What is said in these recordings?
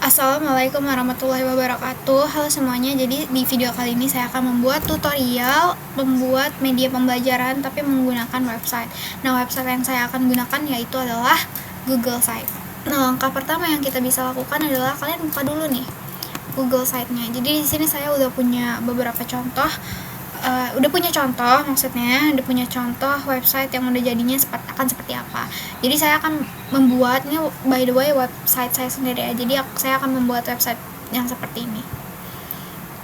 Assalamualaikum warahmatullahi wabarakatuh. Halo semuanya, jadi di video kali ini saya akan membuat tutorial membuat media pembelajaran tapi menggunakan website. Nah, website yang saya akan gunakan yaitu adalah Google Site. Nah, langkah pertama yang kita bisa lakukan adalah kalian buka dulu nih Google Site-nya. Jadi di sini saya udah punya beberapa contoh. Udah punya contoh website yang udah jadinya akan seperti apa. Jadi saya akan membuat, ini by the way website saya sendiri ya, jadi saya akan membuat website yang seperti ini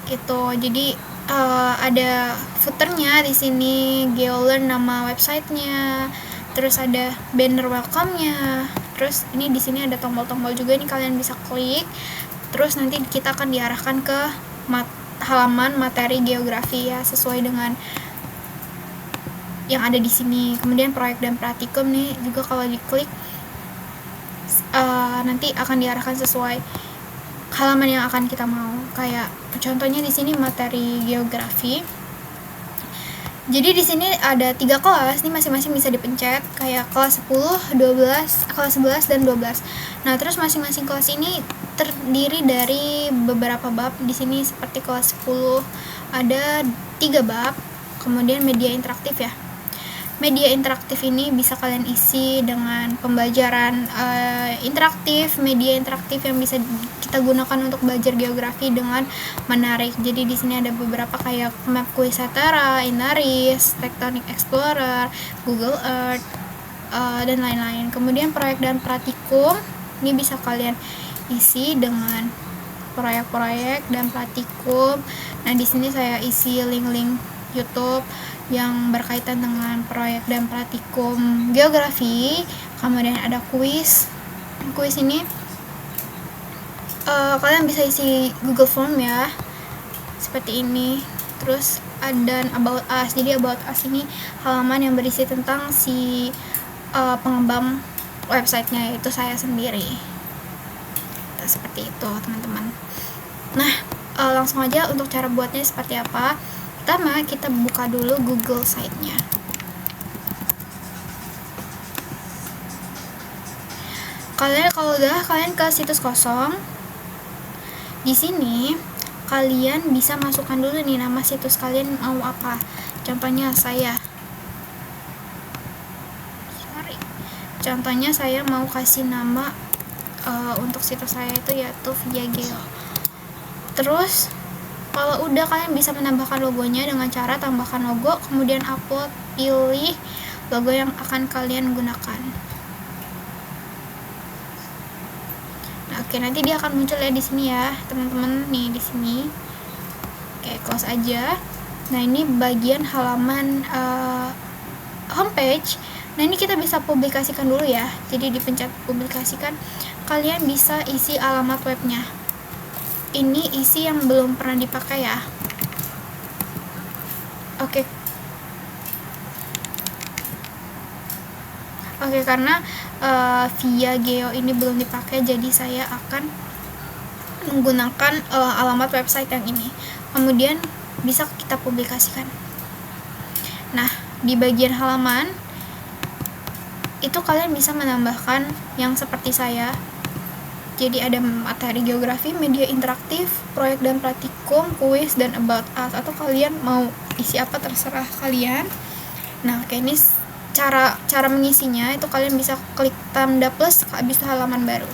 gitu. Jadi ada footernya di sini, GeoLearn nama websitenya, terus ada banner welcome-nya, terus ini di sini ada tombol-tombol juga nih, kalian bisa klik, terus nanti kita akan diarahkan ke halaman materi geografi ya, sesuai dengan yang ada di sini. Kemudian proyek dan praktikum nih juga kalau diklik nanti akan diarahkan sesuai halaman yang akan kita mau. Kayak contohnya di sini materi geografi. Jadi di sini ada 3 kelas nih, masing-masing bisa dipencet, kayak kelas 10, 12, kelas 11 dan 12. Nah, terus masing-masing kelas ini terdiri dari beberapa bab. Di sini seperti kelas 10 ada 3 bab. Kemudian media interaktif ya. Media interaktif ini bisa kalian isi dengan pembelajaran interaktif, media interaktif yang bisa kita gunakan untuk belajar geografi dengan menarik. Jadi di sini ada beberapa kayak map Quizetera, Inaris, Tectonic Explorer, Google Earth, dan lain-lain. Kemudian proyek dan praktikum ini bisa kalian isi dengan proyek-proyek dan praktikum. Nah, di sini saya isi link-link YouTube yang berkaitan dengan proyek dan praktikum geografi. Kemudian ada kuis ini kalian bisa isi Google Form ya, seperti ini. Terus ada About Us. Jadi About Us ini halaman yang berisi tentang si pengembang websitenya, yaitu saya sendiri. Seperti itu teman-teman. Nah, langsung aja untuk cara buatnya seperti apa. Pertama, kita buka dulu Google Site-nya. Kalau udah kalian ke situs kosong, di sini kalian bisa masukkan dulu nih nama situs kalian mau apa. Contohnya saya mau kasih nama untuk situs saya itu yaitu Via Geo. Terus kalau udah, kalian bisa menambahkan logonya dengan cara tambahkan logo, kemudian upload, pilih logo yang akan kalian gunakan. Nah, oke, nanti dia akan muncul ya di sini ya, teman-teman, nih di sini. Oke, close aja. Nah, ini bagian halaman homepage. Nah, ini kita bisa publikasikan dulu ya. Jadi dipencet publikasikan, kalian bisa isi alamat webnya. Ini isi yang belum pernah dipakai ya. Oke, karena Via Geo ini belum dipakai, jadi saya akan menggunakan alamat website yang ini. Kemudian bisa kita publikasikan. Nah, di bagian halaman itu kalian bisa menambahkan yang seperti saya. Jadi ada materi geografi, media interaktif, proyek dan praktikum, kuis, dan About Us. Atau kalian mau isi apa terserah kalian. Nah, kayak ini cara mengisinya itu kalian bisa klik tanda plus habis itu halaman baru.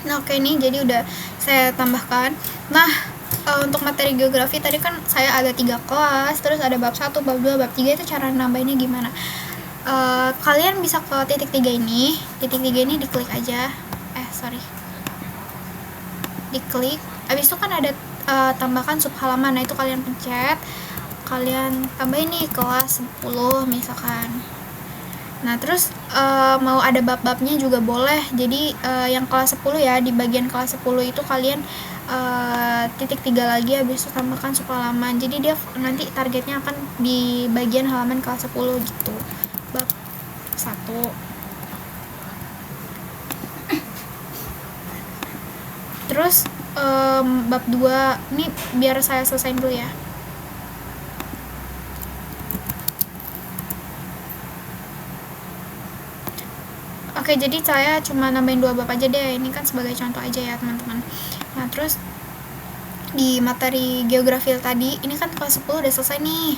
Nah, oke, ini jadi udah saya tambahkan. Nah, untuk materi geografi tadi kan saya ada 3 kelas, terus ada bab 1, bab 2, bab 3. Itu cara nambahinnya gimana? Kalian bisa ke titik 3 ini. Titik 3 ini diklik aja. Diklik. Habis itu kan ada tambahkan sub halaman. Nah, itu kalian pencet, kalian tambahin nih kelas 10 misalkan. Nah, terus mau ada bab-babnya juga boleh. Jadi yang kelas 10 ya, di bagian kelas 10 itu kalian titik 3 lagi, habis itu tambahkan sub halaman. Jadi dia nanti targetnya akan di bagian halaman kelas 10 gitu. Bab 1. Terus bab 2 ini biar saya selesain dulu ya. Oke, jadi saya cuma nambahin 2 bab aja deh. Ini kan sebagai contoh aja ya, teman-teman. Nah, terus di materi geografi tadi, ini kan kelas 10 udah selesai nih.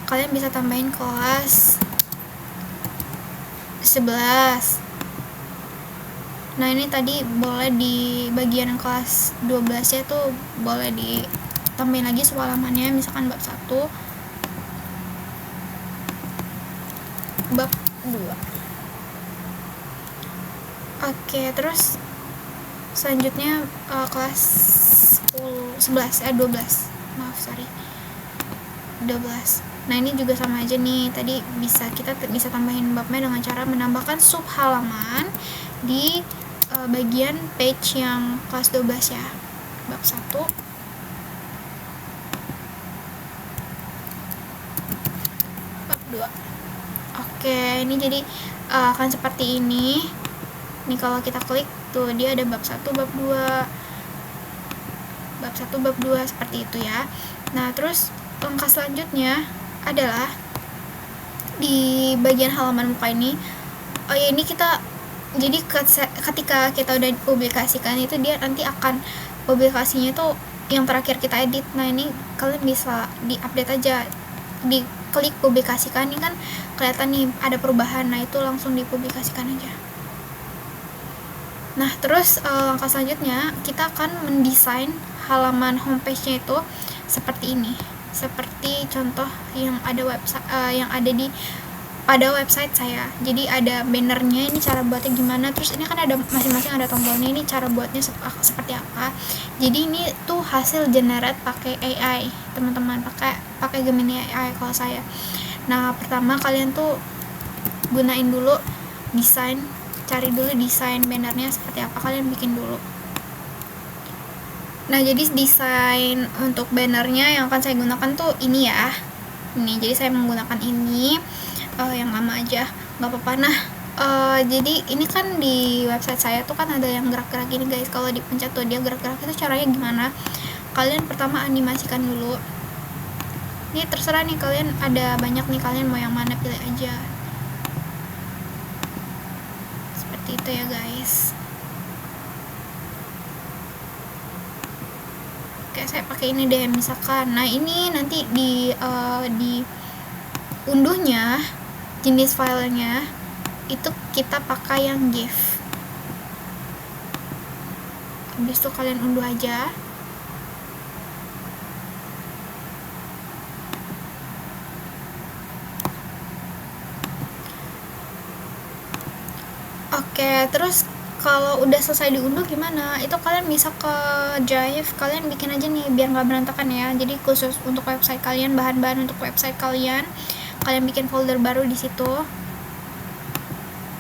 Kalian bisa tambahin kelas 11. Nah, ini tadi boleh di bagian kelas 12 ya tuh boleh ditambahin lagi sub halamannya, misalkan bab 1, bab 2. Oke, terus selanjutnya kelas 12. Maaf, sorry. 12. Nah, ini juga sama aja nih. Tadi kita bisa tambahin babnya dengan cara menambahkan sub halaman di bagian page yang kelas 12 ya. Bab 1, bab 2. Oke, ini jadi akan seperti ini. Nih kalau kita klik tuh dia ada bab 1, bab 2. Bab 1, bab 2 seperti itu ya. Nah, terus langkah selanjutnya adalah di bagian halaman muka ini. Oh ya, ini kita jadi ketika kita udah publikasikan itu dia nanti akan publikasinya tuh yang terakhir kita edit. Nah, ini kalian bisa di-update aja, diklik publikasikan, ini kan kelihatan nih ada perubahan. Nah, itu langsung dipublikasikan aja. Nah, terus langkah selanjutnya kita akan mendesain halaman homepage-nya itu seperti ini, seperti contoh yang ada yang ada pada website saya. Jadi ada bannernya, ini cara buatnya gimana, terus ini kan ada masing-masing ada tombolnya, ini cara buatnya seperti apa. Jadi ini tuh hasil generate pakai AI, teman-teman, pakai Gemini AI kalau saya. Nah, pertama kalian tuh gunain dulu cari dulu desain bannernya seperti apa, kalian bikin dulu. Nah, jadi desain untuk bannernya yang akan saya gunakan tuh ini ya. Ini, jadi saya menggunakan ini yang lama aja, nggak apa-apa. Nah, jadi ini kan di website saya tuh kan ada yang gerak-gerak gini guys. Kalau dipencet tuh dia gerak-gerak, itu caranya gimana? Kalian pertama animasikan dulu. Ini terserah nih, kalian ada banyak nih, kalian mau yang mana pilih aja. Seperti itu ya guys. Oke, saya pakai ini deh misalkan. Nah, ini nanti di unduhnya, jenis filenya itu kita pakai yang GIF. Habis itu kalian unduh aja. Oke, terus kalau udah selesai diunduh gimana? Itu kalian bisa ke Drive, kalian bikin aja nih biar nggak berantakan ya. Jadi khusus untuk website kalian, bahan-bahan untuk website kalian bikin folder baru di situ.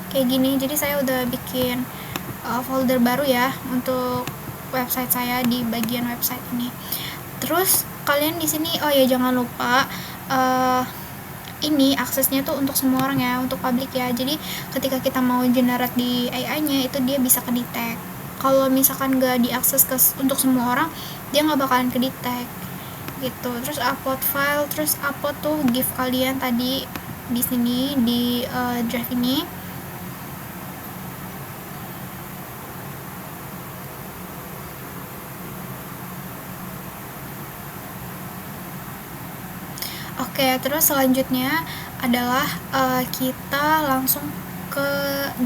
Kayak gini. Jadi saya udah bikin folder baru ya untuk website saya di bagian website ini. Terus kalian di sini, oh ya jangan lupa ini aksesnya tuh untuk semua orang ya, untuk publik ya. Jadi ketika kita mau generate di AI-nya itu dia bisa ke-detect. Kalau misalkan gak diakses untuk semua orang, dia nggak bakalan ke-detect gitu. Terus upload file, terus upload tuh GIF kalian tadi di sini di drive ini. Oke, terus selanjutnya adalah kita langsung ke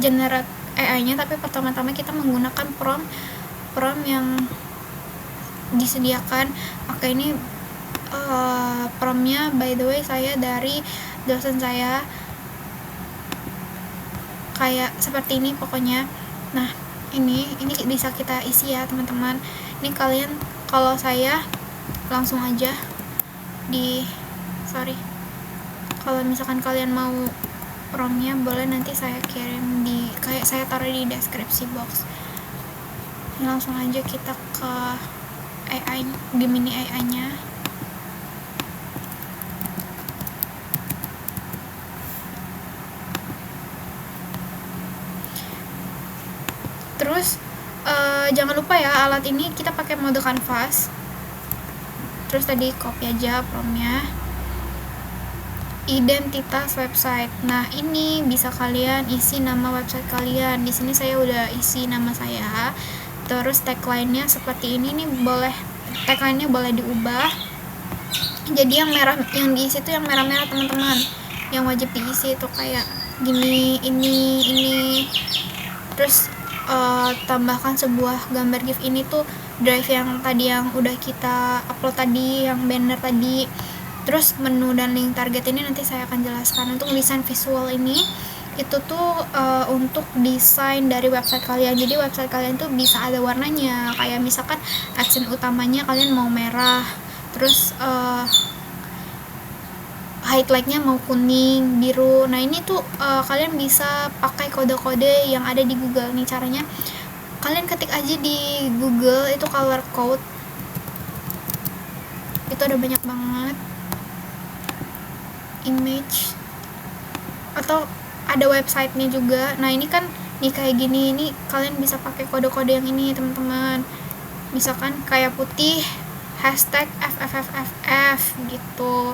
generate AI-nya, tapi pertama-tama kita menggunakan prompt yang disediakan. Oke, ini promptnya by the way saya dari dosen saya, kayak seperti ini pokoknya. Nah, ini bisa kita isi ya teman-teman. Ini kalian, kalau saya langsung aja kalau misalkan kalian mau promnya boleh nanti saya kirim kayak saya taruh di deskripsi box. Ini langsung aja kita ke AI, Gemini AI nya. Terus jangan lupa ya, alat ini kita pakai mode canvas. Terus tadi copy aja promnya. Identitas website. Nah, ini bisa kalian isi nama website kalian. Di sini saya udah isi nama saya. Terus tagline-nya seperti ini nih, tagline-nya boleh diubah. Jadi yang merah yang diisi tuh yang merah-merah teman-teman. Yang wajib diisi itu kayak gini, ini. Terus tambahkan sebuah gambar GIF. Ini tuh drive yang tadi yang udah kita upload tadi, yang banner tadi. Terus menu dan link target ini nanti saya akan jelaskan. Untuk desain visual ini itu tuh untuk desain dari website kalian. Jadi website kalian tuh bisa ada warnanya, kayak misalkan accent utamanya kalian mau merah, terus highlightnya mau kuning, biru. Nah ini tuh kalian bisa pakai kode-kode yang ada di Google. Nih caranya, kalian ketik aja di Google itu color code, itu ada banyak banget image, atau ada websitenya juga. Nah ini kan nih kayak gini, ini kalian bisa pakai kode-kode yang ini teman-teman. Misalkan kayak putih hashtag FFFFF gitu.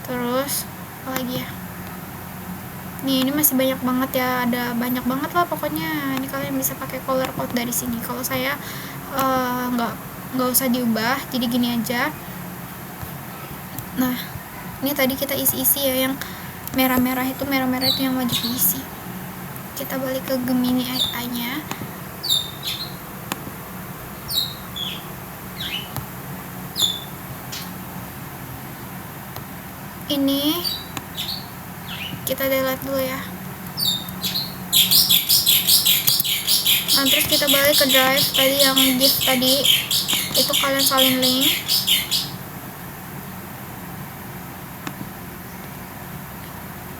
Terus apa lagi ya, nih ini masih banyak banget ya, ada banyak banget lah pokoknya. Ini kalian bisa pakai color code dari sini. Kalau saya nggak usah diubah, jadi gini aja. Nah ini tadi kita isi ya, yang merah-merah itu yang wajib diisi. Kita balik ke Gemini AI nya. Ini kita delete dulu ya. Nah, terus kita balik ke drive tadi yang GIF tadi, itu kalian salin link.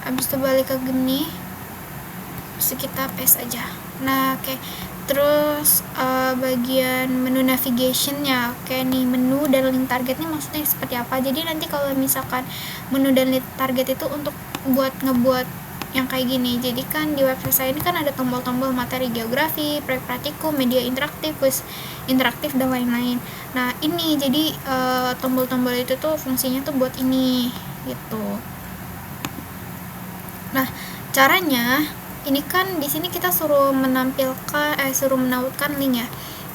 Habis itu balik ke Gemini, terus kita paste aja. Nah oke. Terus bagian menu navigation-nya, oke nih, menu dan link targetnya maksudnya seperti apa. Jadi nanti kalau misalkan menu dan link target itu untuk ngebuat yang kayak gini. Jadi kan di website saya ini kan ada tombol-tombol materi geografi, proyek praktikum, media interaktif, quiz interaktif, dan lain-lain. Nah ini jadi tombol-tombol itu tuh fungsinya tuh buat ini gitu. Nah caranya ini kan di sini kita suruh menautkan link ya.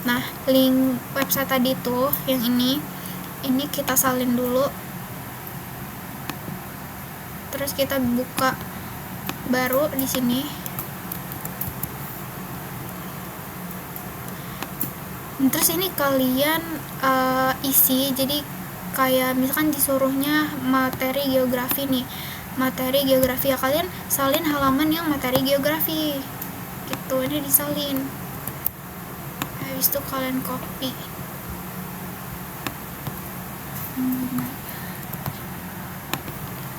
Nah link website tadi tuh yang ini kita salin dulu. Terus kita buka baru di sini. Terus ini kalian isi, jadi kayak misalkan disuruhnya materi geografi nih, materi geografi ya, kalian salin halaman yang materi geografi gitu. Ini disalin, habis itu kalian copy.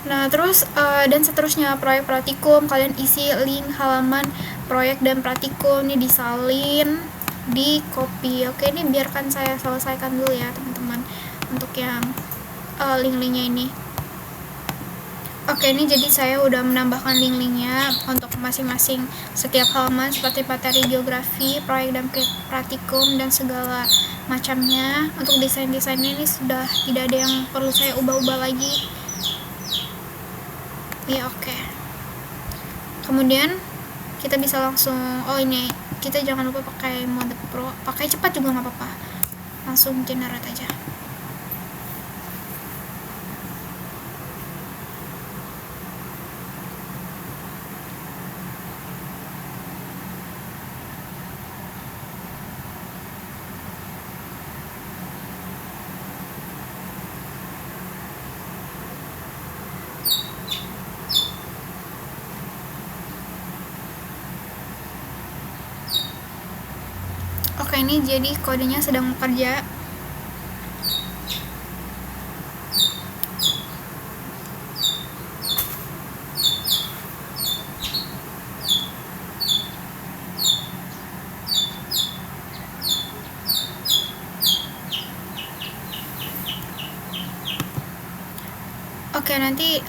Nah terus dan seterusnya, proyek praktikum kalian isi link halaman proyek dan praktikum, ini disalin, di copy. Oke, ini biarkan saya selesaikan dulu ya teman-teman untuk yang link-linknya ini. Oke, ini jadi saya udah menambahkan link-linknya untuk masing-masing setiap halaman, seperti materi geografi, proyek dan praktikum, dan segala macamnya. Untuk desain-desainnya ini sudah tidak ada yang perlu saya ubah-ubah lagi ya. Oke, kemudian kita bisa langsung, ini kita jangan lupa pakai mode pro, pakai cepat juga nggak apa-apa, langsung generate aja. Oke, ini jadi kodenya sedang bekerja. Oke, nanti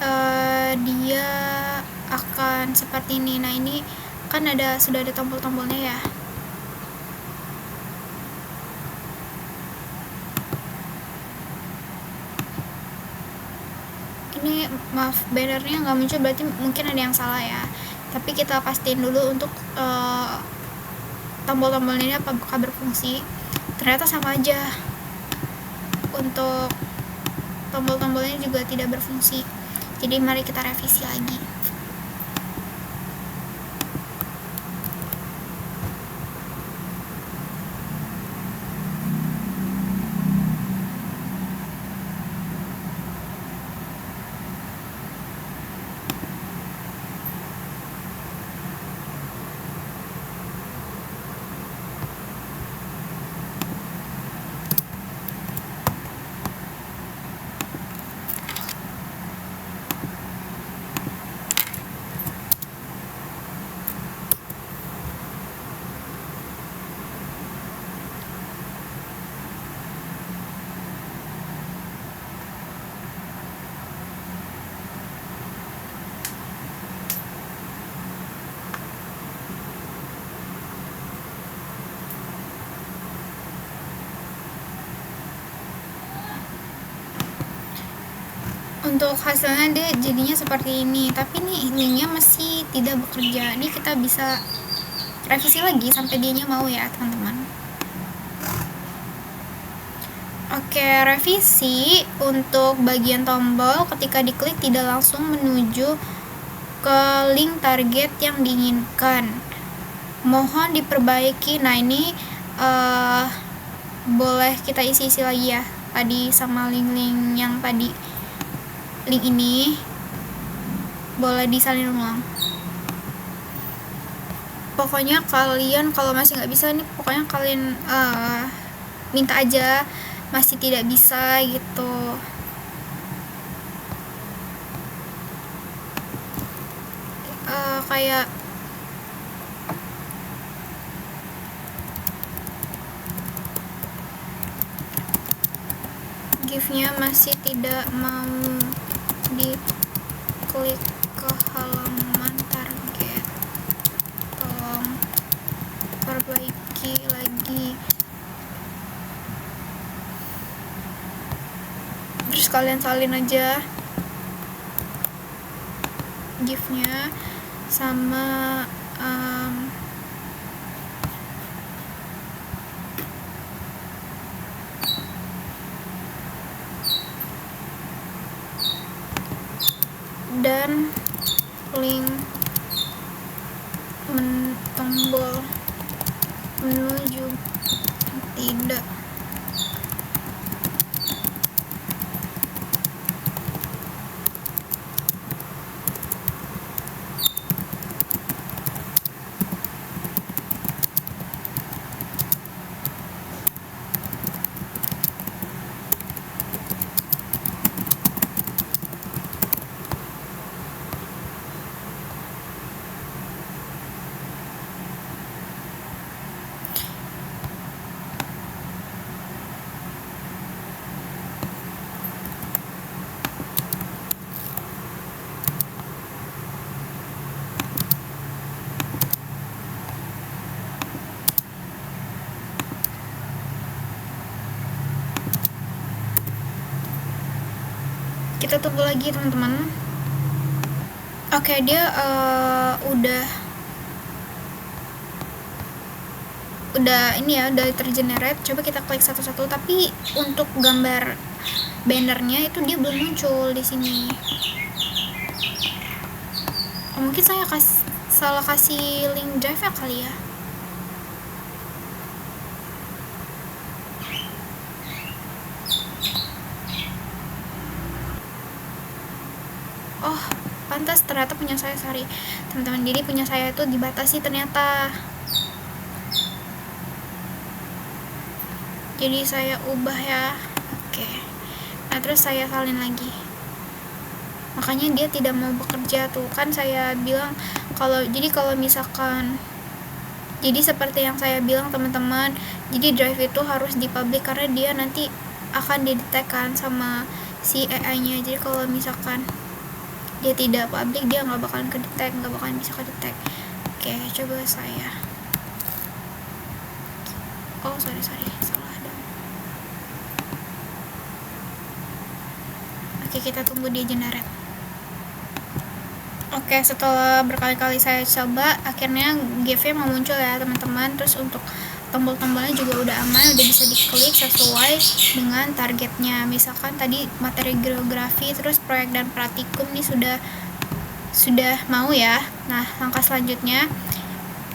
dia akan seperti ini. Nah, ini kan sudah ada tombol-tombolnya ya. Ini maaf, bannernya nggak muncul, berarti mungkin ada yang salah ya. Tapi kita pastiin dulu untuk tombol-tombolnya ini apakah berfungsi. Ternyata sama aja, untuk tombol-tombolnya juga tidak berfungsi. Jadi mari kita revisi lagi. Untuk hasilnya dia jadinya seperti ini, tapi nih linknya masih tidak bekerja. Ini kita bisa revisi lagi sampai dianya mau ya teman-teman. Oke, revisi untuk bagian tombol ketika diklik tidak langsung menuju ke link target yang diinginkan, mohon diperbaiki. Nah, ini boleh kita isi lagi ya, tadi sama link-link yang tadi, link ini boleh disalin ulang. Pokoknya kalian kalau masih nggak bisa nih, pokoknya kalian minta aja, masih tidak bisa gitu. Kayak GIF-nya masih tidak mau diklik ke halaman target, tolong perbaiki lagi. Terus kalian salin aja GIF-nya sama dan link tombol menuju tidak. Kita tunggu lagi teman-teman. Oke, dia udah ini ya, udah tergenerate. Coba kita klik satu-satu, tapi untuk gambar bannernya itu dia belum muncul di sini. Mungkin saya salah kasih link drive ya kali ya. Oh, pantas, ternyata punya saya, sorry teman-teman, jadi punya saya itu dibatasi ternyata. Jadi saya ubah ya. Oke. Nah, terus saya salin lagi. Makanya dia tidak mau bekerja tuh. Kan saya bilang kalau misalkan, jadi seperti yang saya bilang teman-teman, jadi drive itu harus dipublish karena dia nanti akan didetekkan sama si AI-nya. Jadi kalau misalkan dia tidak public, dia nggak bakalan kedetek, nggak bakalan bisa kedetek. Oke, coba saya sorry salah dong. Oke, kita tunggu dia generate. Oke, setelah berkali-kali saya coba, akhirnya GIF-nya mau muncul ya teman-teman. Terus untuk tombol-tombolnya juga udah aman, udah bisa diklik sesuai dengan targetnya. Misalkan tadi materi geografi, terus proyek dan praktikum nih sudah mau ya. Nah, langkah selanjutnya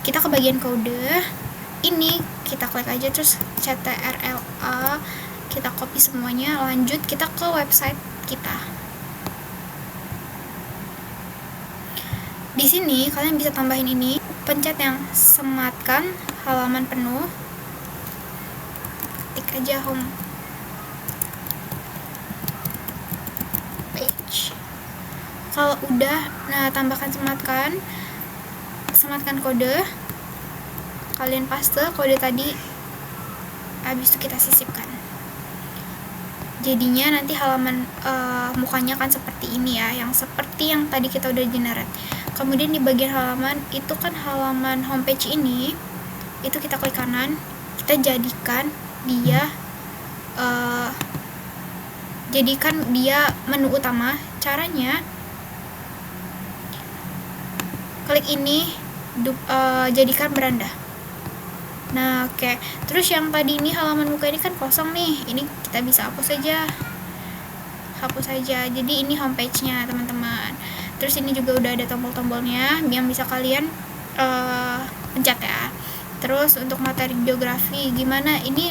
kita ke bagian kode. Ini kita klik aja, terus CTRL-A, kita copy semuanya, lanjut kita ke website kita. Di sini kalian bisa tambahin ini, pencet yang sematkan halaman penuh, tik aja home page. Kalau udah, nah tambahkan sematkan kode, kalian paste kode tadi, habis itu kita sisipkan. Jadinya nanti halaman mukanya kan seperti ini ya, yang seperti yang tadi kita udah generate. Kemudian di bagian halaman itu kan halaman homepage ini, itu kita klik kanan, kita jadikan dia menu utama. Caranya klik ini, jadikan beranda. Nah, oke. Terus yang tadi ini halaman muka ini kan kosong nih, ini kita bisa hapus saja. Jadi ini homepage-nya teman-teman. Terus ini juga udah ada tombol-tombolnya yang bisa kalian pencet ya. Terus untuk materi geografi gimana, ini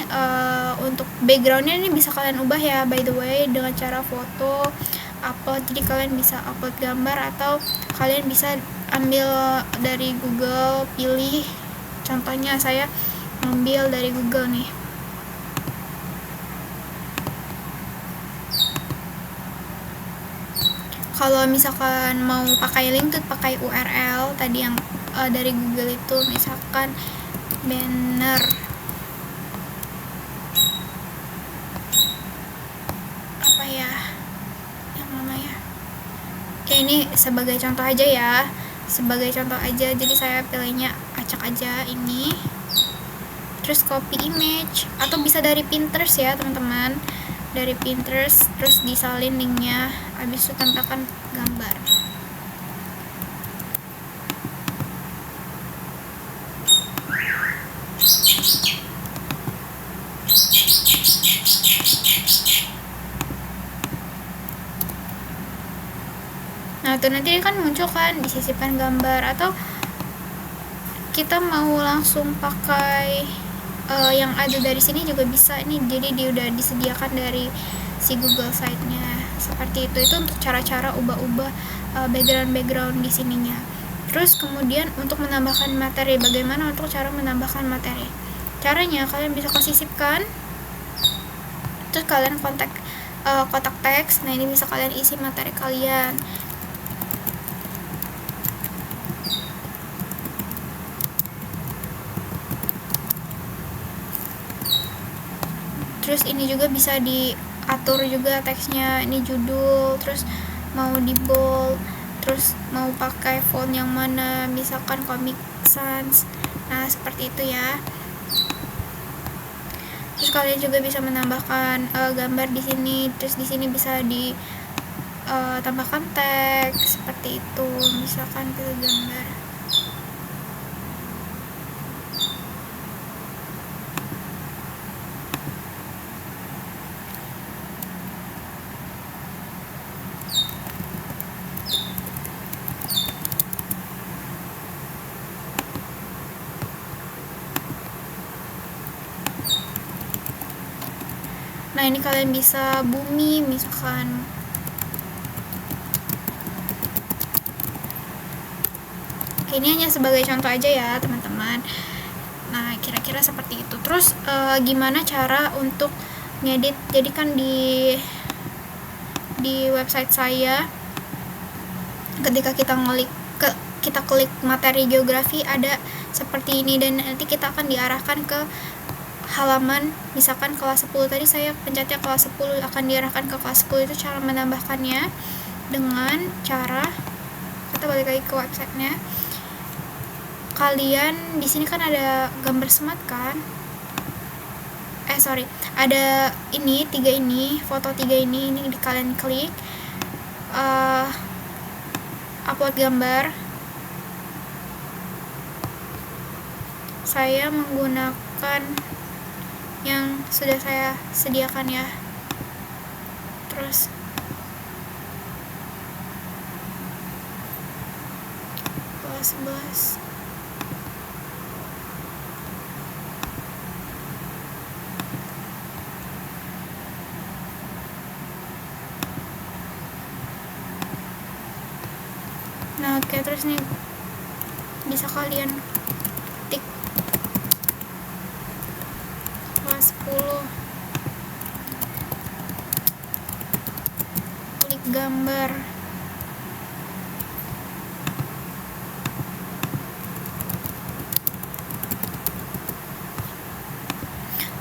untuk backgroundnya ini bisa kalian ubah ya, by the way, dengan cara foto upload. Jadi kalian bisa upload gambar, atau kalian bisa ambil dari Google, pilih. Contohnya saya ambil dari Google nih. Kalau misalkan mau pakai link tuh pakai URL tadi yang dari Google itu, misalkan banner apa ya, yang mana ya, ini sebagai contoh aja ya, jadi saya pilihnya acak aja ini, terus copy image, atau bisa dari Pinterest ya teman-teman, dari Pinterest, terus disalin linknya, habis itu tambahkan gambar. Nah itu nanti kan muncul kan, disisipkan gambar, atau kita mau langsung pakai yang ada dari sini juga bisa. Ini jadi dia udah disediakan dari si Google site-nya seperti itu. Itu untuk cara-cara ubah-ubah background di sininya. Terus kemudian untuk menambahkan materi, bagaimana untuk cara menambahkan materi? Caranya kalian bisa sisipkan, terus kalian kotak teks. Nah ini bisa kalian isi materi kalian. Terus ini juga bisa diatur juga teksnya, ini judul, terus mau di bold, terus mau pakai font yang mana, misalkan Comic Sans. Nah seperti itu ya. Terus kalian juga bisa menambahkan gambar di sini, terus di sini bisa ditambahkan teks seperti itu, misalkan pilih gambar. Nah ini kalian bisa bumi misalkan. Oke, ini hanya sebagai contoh aja ya teman-teman. Nah kira-kira seperti itu. Terus gimana cara untuk ngedit? Jadi kan di website saya, ketika kita klik materi geografi ada seperti ini, dan nanti kita akan diarahkan ke halaman, misalkan kelas 10 tadi saya pencetnya kelas 10 akan diarahkan ke kelas 10. Itu cara menambahkannya dengan cara kita balik lagi ke websitenya. Kalian di sini kan ada gambar smart kan, ada ini foto 3 ini kalian klik, upload gambar. Saya menggunakan yang sudah saya sediakan ya. Terus kelas 11 nah oke, terus nih bisa kalian tik kelas 10, klik gambar.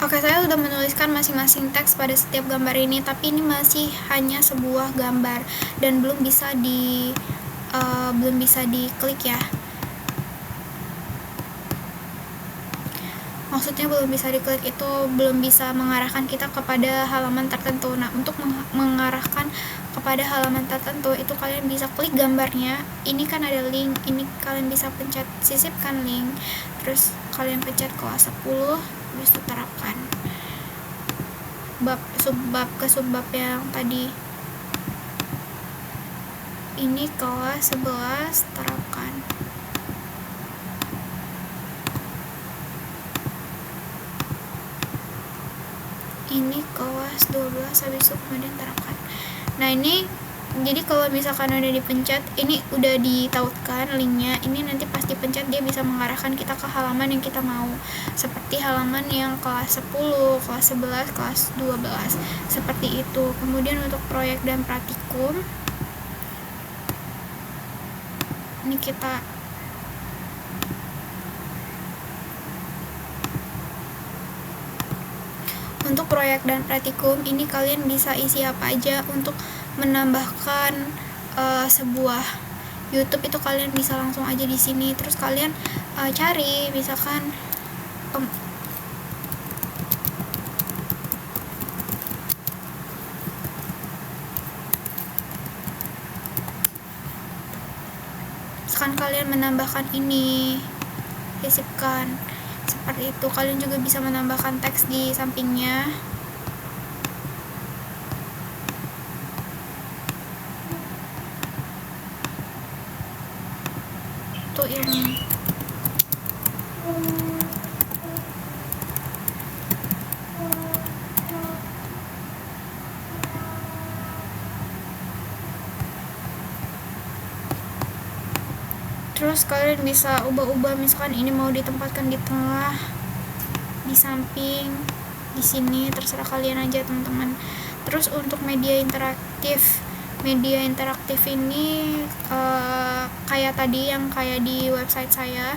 Oke, saya sudah menuliskan masing-masing teks pada setiap gambar ini, tapi ini masih hanya sebuah gambar dan belum bisa diklik ya. Maksudnya belum bisa diklik itu belum bisa mengarahkan kita kepada halaman tertentu. Nah, untuk mengarahkan kepada halaman tertentu itu kalian bisa klik gambarnya. Ini kan ada link, ini kalian bisa pencet sisipkan link. Terus kalian pencet kelas 10, habis itu terapkan. Subbab ke subbab yang tadi. Ini kelas 11 terapkan. Ini kelas 12 habis itu kemudian terapkan. Nah, ini jadi kalau misalkan udah dipencet, ini udah ditautkan linknya, ini nanti pas dipencet dia bisa mengarahkan kita ke halaman yang kita mau, seperti halaman yang kelas 10, kelas 11, kelas 12 seperti itu. Kemudian untuk proyek dan praktikum, ini kita untuk proyek dan praktikum ini kalian bisa isi apa aja. Untuk menambahkan sebuah YouTube itu kalian bisa langsung aja di sini. Terus kalian cari misalkan kalian menambahkan ini, sisipkan seperti itu. Kalian juga bisa menambahkan teks di sampingnya. Itu yang terus kalian bisa ubah-ubah, misalkan ini mau ditempatkan di tengah, di samping, di sini, terserah kalian aja teman-teman. Terus untuk media interaktif ini kayak tadi yang kayak di website saya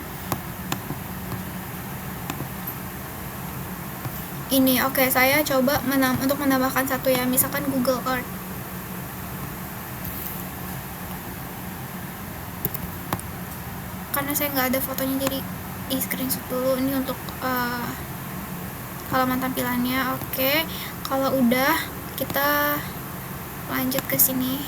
ini. Oke, saya coba untuk menambahkan satu ya, misalkan Google Earth. Karena saya nggak ada fotonya jadi di screenshot dulu. Ini untuk halaman tampilannya. Oke, kalau udah kita lanjut ke sini.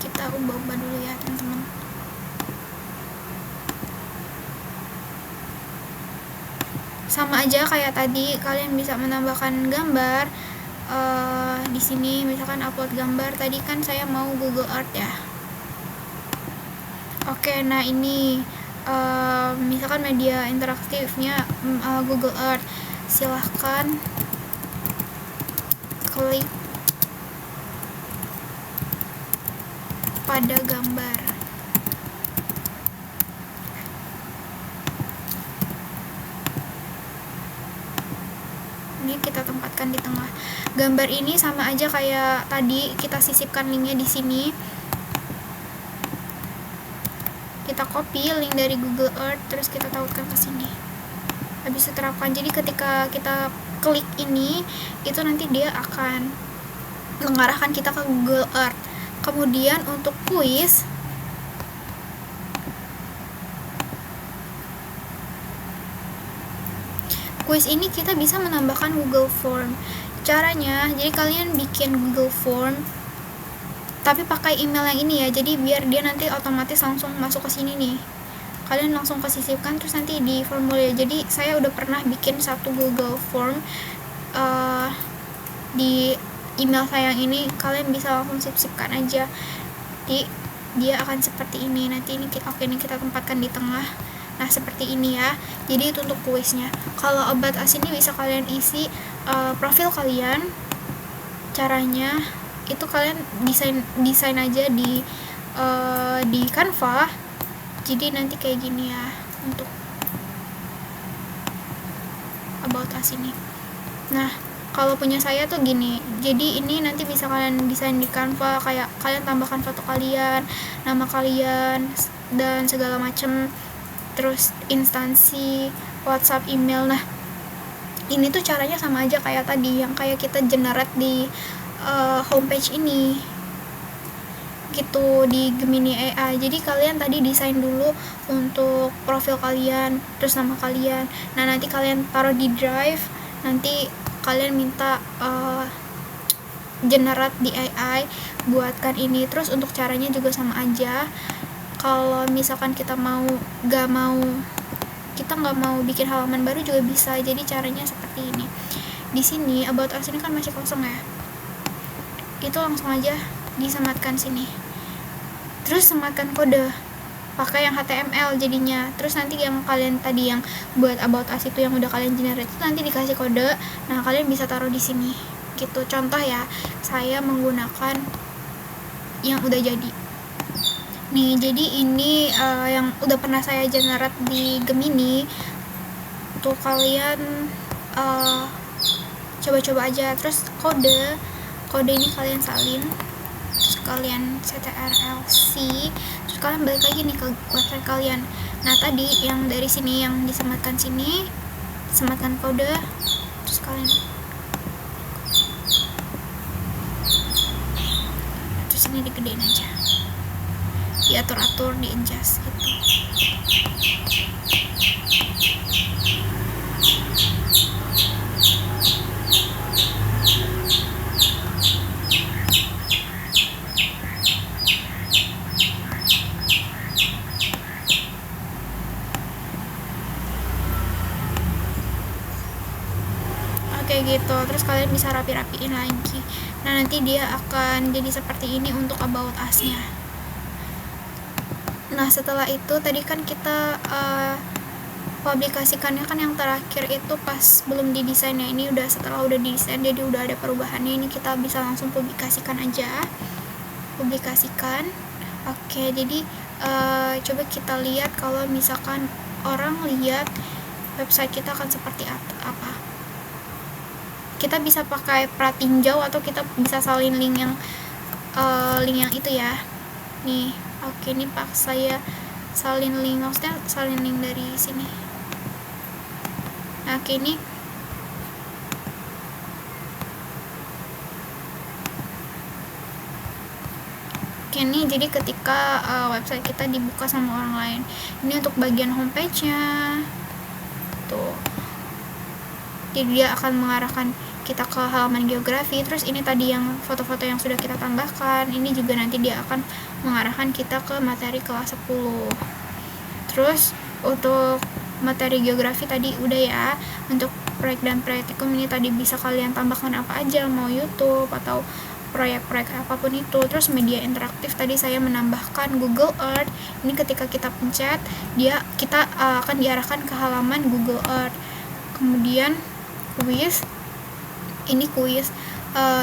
Kita ubah-ubah dulu ya teman-teman. Sama aja kayak tadi, kalian bisa menambahkan gambar di sini. Misalkan upload gambar, tadi kan saya mau Google Earth ya. Oke, nah ini misalkan media interaktifnya Google Earth, silahkan klik pada gambar. Ini kita tempatkan di tengah. Gambar ini sama aja kayak tadi, kita sisipkan linknya di sini. copy link dari Google Earth, terus kita tautkan ke sini, habis itu terapkan. Jadi ketika kita klik ini, itu nanti dia akan mengarahkan kita ke Google Earth. Kemudian untuk kuis, ini kita bisa menambahkan Google Form. Caranya, jadi kalian bikin Google Form tapi pakai email yang ini ya, jadi biar dia nanti otomatis langsung masuk ke sini nih, kalian langsung kesisipkan terus nanti di formulir. Jadi saya udah pernah bikin satu Google Form di email saya yang ini, kalian bisa langsung sisipkan aja. Jadi dia akan seperti ini. Nanti ini ini kita tempatkan di tengah. Nah seperti ini ya. Jadi itu untuk kuisnya. Kalau About Us ini bisa kalian isi profil kalian. Caranya itu kalian desain aja di Canva. Jadi nanti kayak gini ya untuk About Us ini. Nah kalau punya saya tuh gini, jadi ini nanti bisa kalian desain di Canva, kayak kalian tambahkan foto kalian, nama kalian, dan segala macem, terus instansi, WhatsApp, email. Nah ini tuh caranya sama aja kayak tadi, yang kayak kita generate di homepage ini gitu, di Gemini AI. Jadi kalian tadi desain dulu untuk profil kalian, terus nama kalian. Nah nanti kalian taruh di Drive, nanti kalian minta generate di AI buatkan ini. Terus untuk caranya juga sama aja. Kalau misalkan kita nggak mau bikin halaman baru juga bisa. Jadi caranya seperti ini. Di sini About Us ini kan masih kosong ya, itu langsung aja disematkan sini, terus sematkan kode pakai yang HTML jadinya. Terus nanti yang kalian tadi yang buat About Us itu yang udah kalian generate itu nanti dikasih kode. Nah kalian bisa taruh di sini gitu. Contoh ya, saya menggunakan yang udah jadi nih. Jadi ini yang udah pernah saya generate di Gemini tuh, kalian coba-coba aja. Terus kode ini kalian salin, terus kalian ctrl-c, terus kalian balik lagi nih ke website kalian. Nah tadi yang dari sini yang disematkan sini, sematkan kode, terus kalian terus ini digedein aja, diatur-atur, di adjust gitu. Kayak gitu. Terus kalian bisa rapi-rapiin lagi. Nah nanti dia akan jadi seperti ini untuk About Us-nya. Nah setelah itu tadi kan kita publikasikannya kan yang terakhir itu pas belum didesain ya. Ini setelah udah didesain, jadi udah ada perubahannya. Ini kita bisa langsung publikasikan aja. Publikasikan. Oke, jadi coba kita lihat kalau misalkan orang lihat website kita akan seperti apa. Kita bisa pakai pratinjau atau kita bisa salin link yang itu ya. Nih, oke, ini pak saya salin link, maksudnya salin link dari sini. Nah, oke, ini jadi ketika website kita dibuka sama orang lain, ini untuk bagian homepage-nya tuh, jadi dia akan mengarahkan kita ke halaman geografi. Terus ini tadi yang foto-foto yang sudah kita tambahkan, ini juga nanti dia akan mengarahkan kita ke materi kelas 10. Terus untuk materi geografi tadi udah ya. Untuk proyek dan praktikum ini tadi bisa kalian tambahkan apa aja, mau YouTube atau proyek-proyek apapun itu. Terus media interaktif tadi saya menambahkan Google Earth. Ini ketika kita pencet, kita akan diarahkan ke halaman Google Earth. Kemudian kuis, ini kuis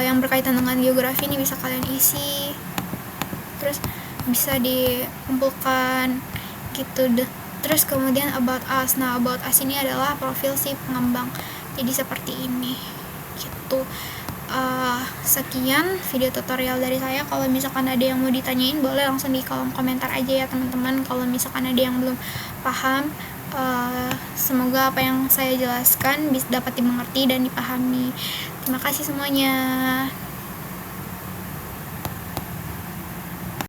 yang berkaitan dengan geografi, ini bisa kalian isi, terus bisa dikumpulkan gitu deh. Terus kemudian About Us. Nah About Us ini adalah profil si pengembang, jadi seperti ini gitu. sekian video tutorial dari saya. Kalau misalkan ada yang mau ditanyain boleh langsung di kolom komentar aja ya teman-teman. Kalau misalkan ada yang belum paham, semoga apa yang saya jelaskan bisa dapat dimengerti dan dipahami. Terima kasih semuanya.